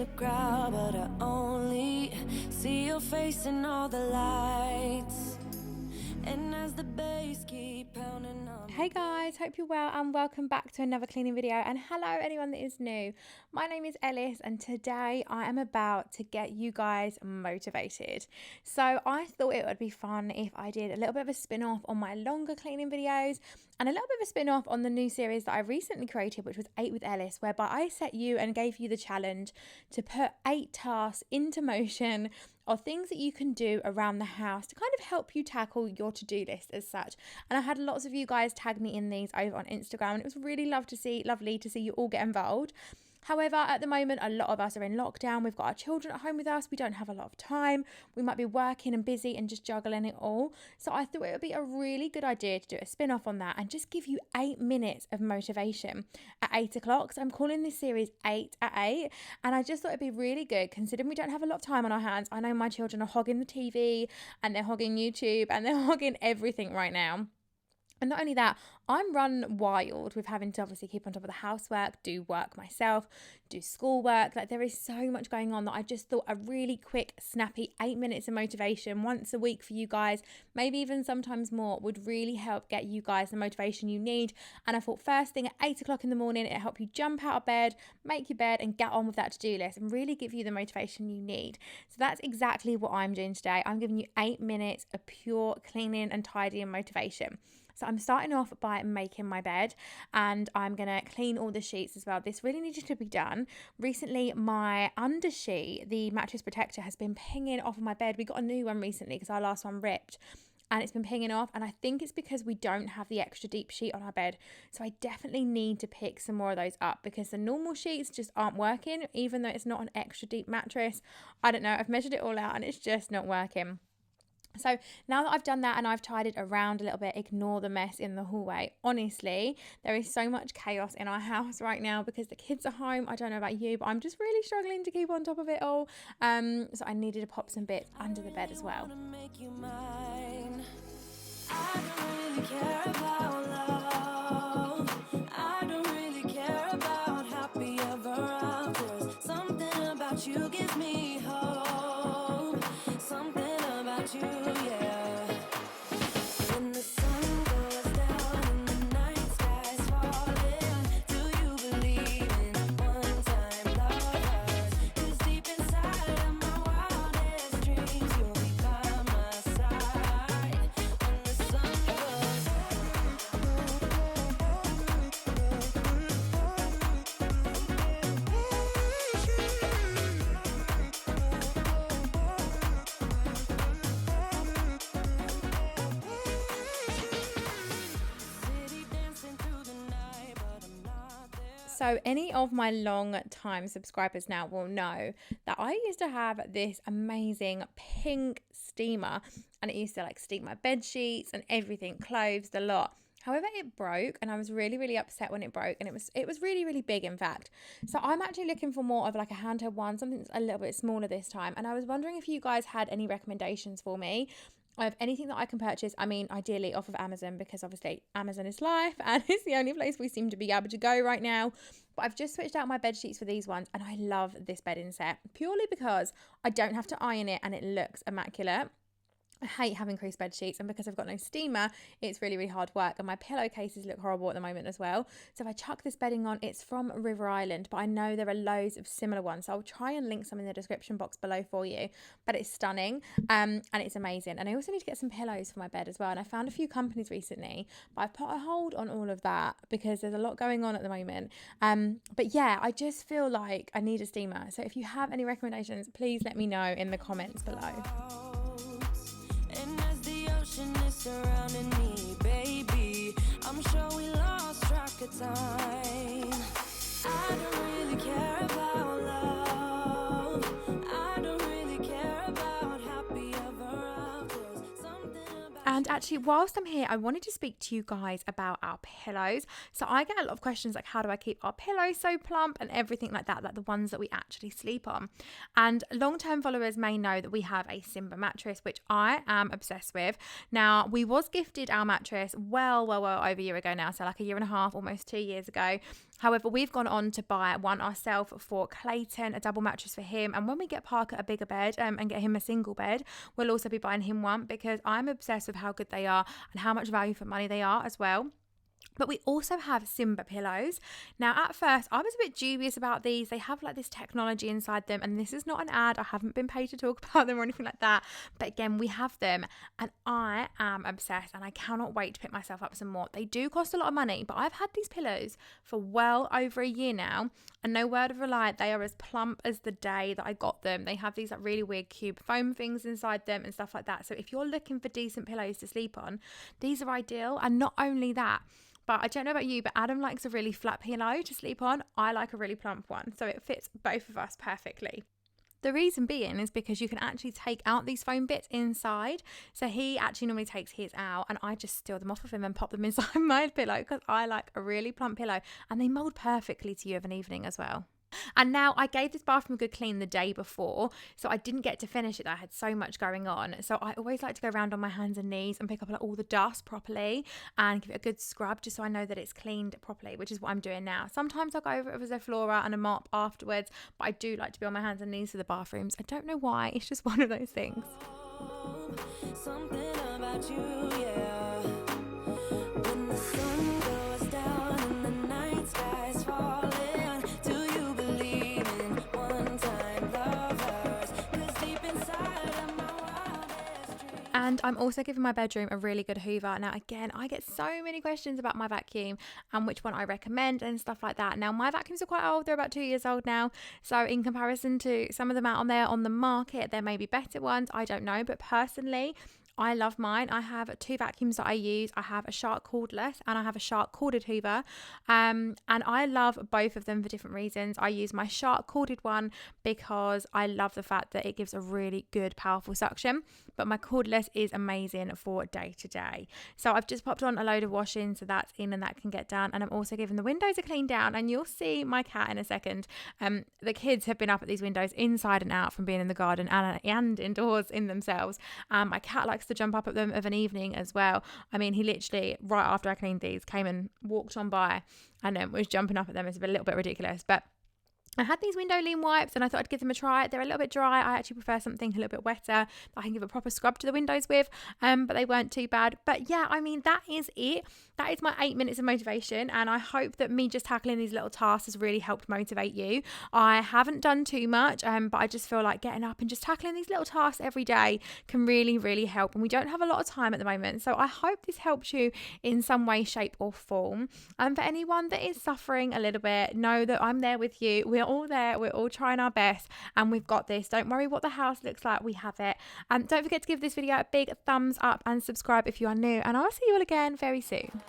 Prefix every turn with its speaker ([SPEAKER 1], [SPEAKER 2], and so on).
[SPEAKER 1] the crowd, but I only see your face in all the lights. And as the bass keep pounding on.
[SPEAKER 2] Hey guys, hope you're well and welcome back to another cleaning video, and hello anyone that is new. My name is Ellis and today I am about to get you guys motivated. So I thought it would be fun if I did a little bit of a spin-off on my longer cleaning videos and a little bit of a spin-off on the new series that I recently created, which was 8 with Ellis, whereby I set you and gave you the challenge to put 8 tasks into motion or things that you can do around the house to kind of help you tackle your to-do list as such. And I had lots of you guys tag me in these over on Instagram, and it was really lovely to see you all get involved. However, at the moment, a lot of us are in lockdown. We've got our children at home with us. We don't have a lot of time. We might be working and busy and just juggling it all. So I thought it would be a really good idea to do a spin-off on that and just give you 8 minutes of motivation at 8 o'clock. So I'm calling this series 8 at 8. And I just thought it'd be really good considering we don't have a lot of time on our hands. I know my children are hogging the TV and they're hogging YouTube and they're hogging everything right now. And not only that, I'm run wild with having to obviously keep on top of the housework, do work myself, do schoolwork. Like, there is so much going on that I just thought a really quick, snappy 8 minutes of motivation once a week for you guys, maybe even sometimes more, would really help get you guys the motivation you need. And I thought first thing at 8 o'clock in the morning, it'll help you jump out of bed, make your bed and get on with that to-do list and really give you the motivation you need. So that's exactly what I'm doing today. I'm giving you 8 minutes of pure cleaning and tidying motivation. So I'm starting off by making my bed and I'm going to clean all the sheets as well. This really needed to be done. Recently, my undersheet, the mattress protector, has been pinging off of my bed. We got a new one recently because our last one ripped and it's been pinging off, and I think it's because we don't have the extra deep sheet on our bed. So I definitely need to pick some more of those up because the normal sheets just aren't working, even though it's not an extra deep mattress. I don't know, I've measured it all out and it's just not working. So now that I've done that and I've tidied around a little bit, ignore the mess in the hallway. Honestly, there is so much chaos in our house right now because the kids are home. I don't know about you, but I'm just really struggling to keep on top of it all. So I needed to pop some bits under the bed as well.
[SPEAKER 1] You give me hope, something about you, yeah. When the sun goes down and the night sky's falling, do you believe in one-time lovers? 'Cause deep inside of my wildest dreams, you'll be by my side when the sun goes
[SPEAKER 2] So any of my long time subscribers now will know that I used to have this amazing pink steamer and it used to like steam my bed sheets and everything, clothes, the lot. However, it broke and I was really upset when it broke, and it was really big, in fact. So I'm actually looking for more of like a handheld one, something that's a little bit smaller this time. And I was wondering if you guys had any recommendations for me of anything that I can purchase. I mean, ideally off of Amazon, because obviously Amazon is life and it's the only place we seem to be able to go right now. But I've just switched out my bed sheets for these ones and I love this bedding set purely because I don't have to iron it and it looks immaculate. I hate having creased bed sheets, and because I've got no steamer, it's really hard work, and my pillowcases look horrible at the moment as well. So if I chuck this bedding on, it's from River Island, but I know there are loads of similar ones, so I'll try and link some in the description box below for you. But it's stunning and it's amazing. And I also need to get some pillows for my bed as well, and I found a few companies recently, but I've put a hold on all of that because there's a lot going on at the moment. But yeah, I just feel like I need a steamer. So if you have any recommendations, please let me know in the comments below.
[SPEAKER 1] is surrounding me, baby. I'm sure we lost track of time. I don't really care about love. I don't really care about happy ever afters. Something about
[SPEAKER 2] And actually, whilst I'm here, I wanted to speak to you guys about our pillows. So I get a lot of questions like, how do I keep our pillows so plump and everything like that, like the ones that we actually sleep on. And long-term followers may know that we have a Simba mattress, which I am obsessed with. Now, we was gifted our mattress well over a year ago now, so like a year and a half, almost 2 years ago. However, we've gone on to buy one ourselves for Clayton, a double mattress for him. And when we get Parker a bigger bed and get him a single bed, we'll also be buying him one, because I'm obsessed with how good they are and how much value for money they are as well. But we also have Simba pillows. Now, at first, I was a bit dubious about these. They have like this technology inside them, and this is not an ad. I haven't been paid to talk about them or anything like that. But again, we have them, and I am obsessed, and I cannot wait to pick myself up some more. They do cost a lot of money, but I've had these pillows for well over a year now, and no word of a lie, they are as plump as the day that I got them. They have these like really weird cube foam things inside them and stuff like that. So if you're looking for decent pillows to sleep on, these are ideal. And not only that, but I don't know about you, but Adam likes a really flat pillow to sleep on. I like a really plump one. So it fits both of us perfectly. The reason being is because you can actually take out these foam bits inside. So he actually normally takes his out, and I just steal them off of him and pop them inside my pillow, because I like a really plump pillow, and they mold perfectly to you of an evening as well. And now I gave this bathroom a good clean the day before, so I didn't get to finish it. I had so much going on. So I always like to go around on my hands and knees and pick up like all the dust properly and give it a good scrub, just so I know that it's cleaned properly, which is what I'm doing now. Sometimes I'll go over it with a Zoflora and a mop afterwards, but I do like to be on my hands and knees for the bathrooms. I don't know why, it's just one of those things.
[SPEAKER 1] Something about you, yeah. When the sun goes down and the night sky's falling, do you believe in one-time lovers? 'Cause deep inside of my wildest dreams.
[SPEAKER 2] And I'm also giving my bedroom a really good hoover. Now, again, I get so many questions about my vacuum and which one I recommend and stuff like that. Now, my vacuums are quite old. They're about 2 years old now. So in comparison to some of them out on there on the market, there may be better ones. I don't know. But personally, I love mine. I have 2 vacuums that I use. I have a Shark cordless and I have a Shark corded hoover. And I love both of them for different reasons. I use my Shark corded one because I love the fact that it gives a really good, powerful suction. But my cordless is amazing for day to day. So I've just popped on a load of washing, so that's in and that can get done. And I'm also giving the windows a clean down, and you'll see my cat in a second. The kids have been up at these windows inside and out from being in the garden and indoors in themselves. My cat likes to jump up at them of an evening as well. I mean, he literally, right after I cleaned these, came and walked on by and was jumping up at them. It's a little bit ridiculous, but I had these window lean wipes and I thought I'd give them a try. They're a little bit dry. I actually prefer something a little bit wetter that I can give a proper scrub to the windows with, but they weren't too bad. But yeah, I mean, that is it. That is my 8 minutes of motivation, and I hope that me just tackling these little tasks has really helped motivate you. I haven't done too much, but I just feel like getting up and just tackling these little tasks every day can really, really help. And we don't have a lot of time at the moment, so I hope this helps you in some way, shape or form. And for anyone that is suffering a little bit, know that I'm there with you. We're all there. We're all trying our best, and we've got this. Don't worry what the house looks like. We have it. Don't forget to give this video a big thumbs up and subscribe if you are new, and I'll see you all again very soon.